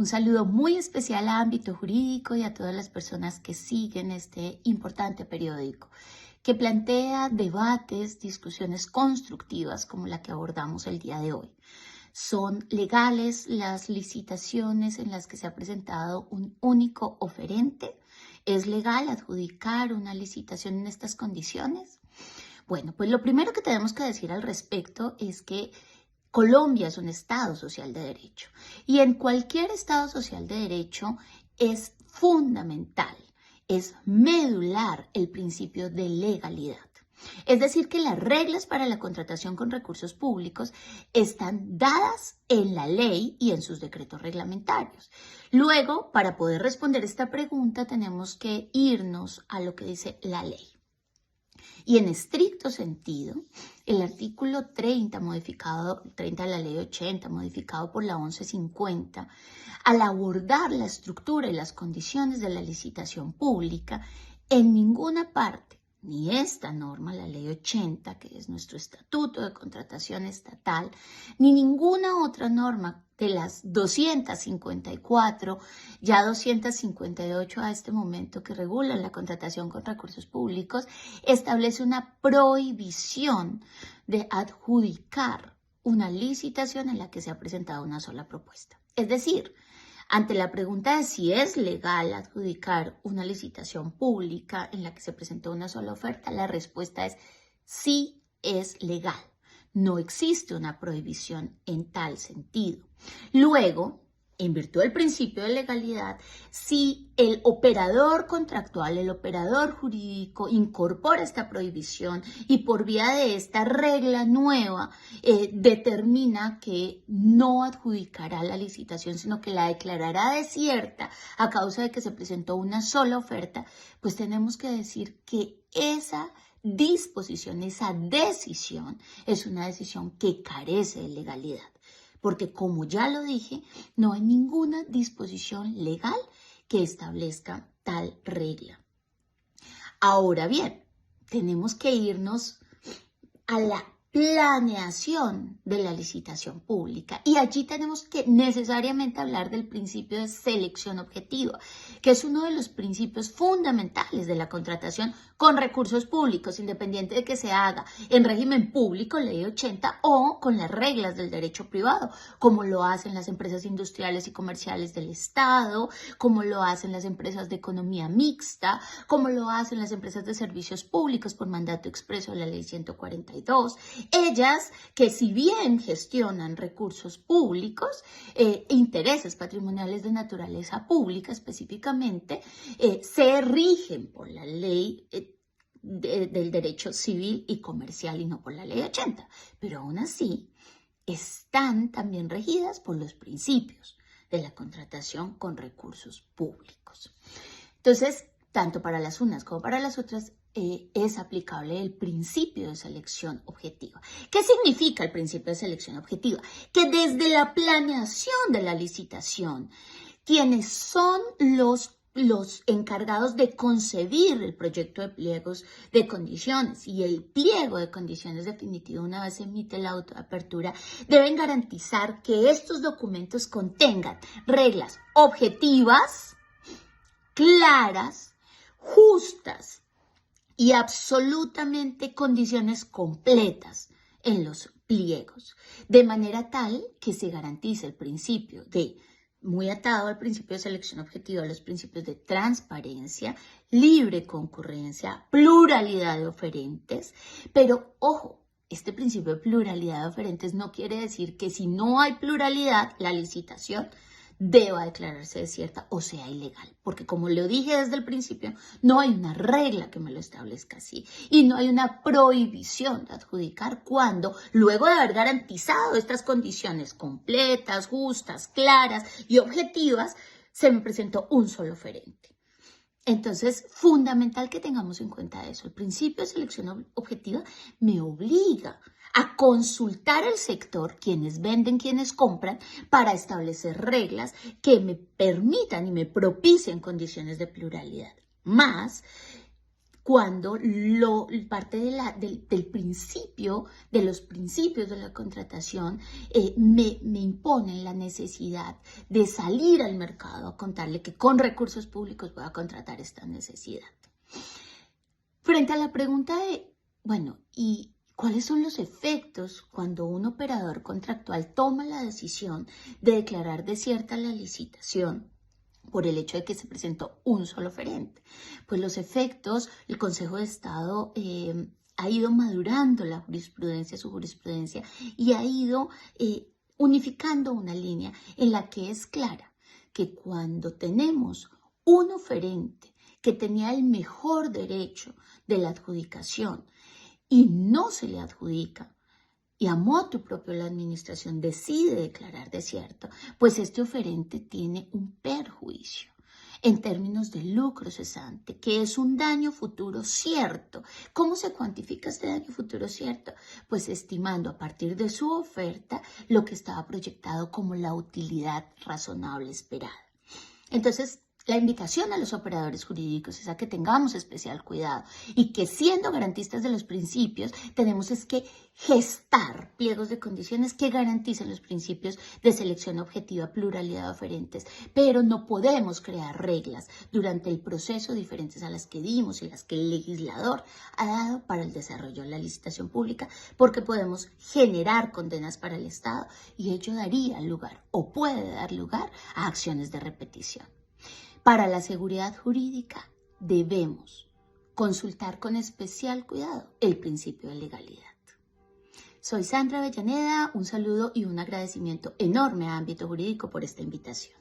Un saludo muy especial a Ámbito Jurídico y a todas las personas que siguen este importante periódico, que plantea debates, discusiones constructivas como la que abordamos el día de hoy. Son legales las licitaciones en las que se ha presentado un único oferente. ¿Es legal adjudicar una licitación en estas condiciones? Bueno, pues lo primero que tenemos que decir al respecto es que Colombia es un Estado social de derecho y en cualquier Estado social de derecho es fundamental, es medular el principio de legalidad. Es decir, que las reglas para la contratación con recursos públicos están dadas en la ley y en sus decretos reglamentarios. Luego, para poder responder esta pregunta, tenemos que irnos a lo que dice la ley. Y en estricto sentido, el artículo 30 de la ley 80, modificado por la 1150, al abordar la estructura y las condiciones de la licitación pública, en ninguna parte, ni esta norma, la ley 80, que es nuestro estatuto de contratación estatal, ni ninguna otra norma de las 254, ya 258 a este momento que regulan la contratación con recursos públicos, establece una prohibición de adjudicar una licitación en la que se ha presentado una sola propuesta. Es decir, ante la pregunta de si es legal adjudicar una licitación pública en la que se presentó una sola oferta, la respuesta es sí es legal. No existe una prohibición en tal sentido. Luego, en virtud del principio de legalidad, si el operador contractual, el operador jurídico incorpora esta prohibición y por vía de esta regla nueva determina que no adjudicará la licitación, sino que la declarará desierta a causa de que se presentó una sola oferta, pues tenemos que decir que esa disposición, esa decisión es una decisión que carece de legalidad. Porque como ya lo dije, no hay ninguna disposición legal que establezca tal regla. Ahora bien, tenemos que irnos a la planeación de la licitación pública y allí tenemos que necesariamente hablar del principio de selección objetiva, que es uno de los principios fundamentales de la contratación con recursos públicos, independiente de que se haga en régimen público, ley 80, o con las reglas del derecho privado, como lo hacen las empresas industriales y comerciales del Estado, como lo hacen las empresas de economía mixta, como lo hacen las empresas de servicios públicos por mandato expreso de la ley 142. Ellas que si bien gestionan recursos públicos, intereses patrimoniales de naturaleza pública específicamente, se rigen por la ley del derecho civil y comercial y no por la ley 80. Pero aún así están también regidas por los principios de la contratación con recursos públicos. Entonces, tanto para las unas como para las otras, es aplicable el principio de selección objetiva. ¿Qué significa el principio de selección objetiva? Que desde la planeación de la licitación, quienes son los encargados de concebir el proyecto de pliegos de condiciones y el pliego de condiciones definitivo una vez se emite la autoapertura, deben garantizar que estos documentos contengan reglas objetivas, claras, justas y absolutamente condiciones completas en los pliegos, de manera tal que se garantice el principio de, muy atado al principio de selección objetiva, los principios de transparencia, libre concurrencia, pluralidad de oferentes, pero ojo, este principio de pluralidad de oferentes no quiere decir que si no hay pluralidad, la licitación deba declararse desierta o sea ilegal, porque como lo dije desde el principio, no hay una regla que me lo establezca así y no hay una prohibición de adjudicar cuando, luego de haber garantizado estas condiciones completas, justas, claras y objetivas, se me presentó un solo oferente. Entonces, fundamental que tengamos en cuenta eso. El principio de selección objetiva me obliga a consultar el sector, quienes venden, quienes compran, para establecer reglas que me permitan y me propicien condiciones de pluralidad. Más, cuando parte del principio, de los principios de la contratación, me imponen la necesidad de salir al mercado a contarle que con recursos públicos voy a contratar esta necesidad. Frente a la pregunta de, bueno, ¿y cuáles son los efectos cuando un operador contractual toma la decisión de declarar desierta la licitación por el hecho de que se presentó un solo oferente? Pues los efectos, el Consejo de Estado ha ido madurando su jurisprudencia, y ha ido unificando una línea en la que es clara que cuando tenemos un oferente que tenía el mejor derecho de la adjudicación y no se le adjudica, y a motu propio la administración decide declarar desierto, pues este oferente tiene un perjuicio en términos de lucro cesante, que es un daño futuro cierto. ¿Cómo se cuantifica este daño futuro cierto? Pues estimando a partir de su oferta lo que estaba proyectado como la utilidad razonable esperada. Entonces, la invitación a los operadores jurídicos es a que tengamos especial cuidado y que, siendo garantistas de los principios, tenemos es que gestar pliegos de condiciones que garanticen los principios de selección objetiva, pluralidad de oferentes, pero no podemos crear reglas durante el proceso diferentes a las que dimos y las que el legislador ha dado para el desarrollo de la licitación pública, porque podemos generar condenas para el Estado y ello daría lugar o puede dar lugar a acciones de repetición. Para la seguridad jurídica debemos consultar con especial cuidado el principio de legalidad. Soy Sandra Avellaneda, un saludo y un agradecimiento enorme a Ámbito Jurídico por esta invitación.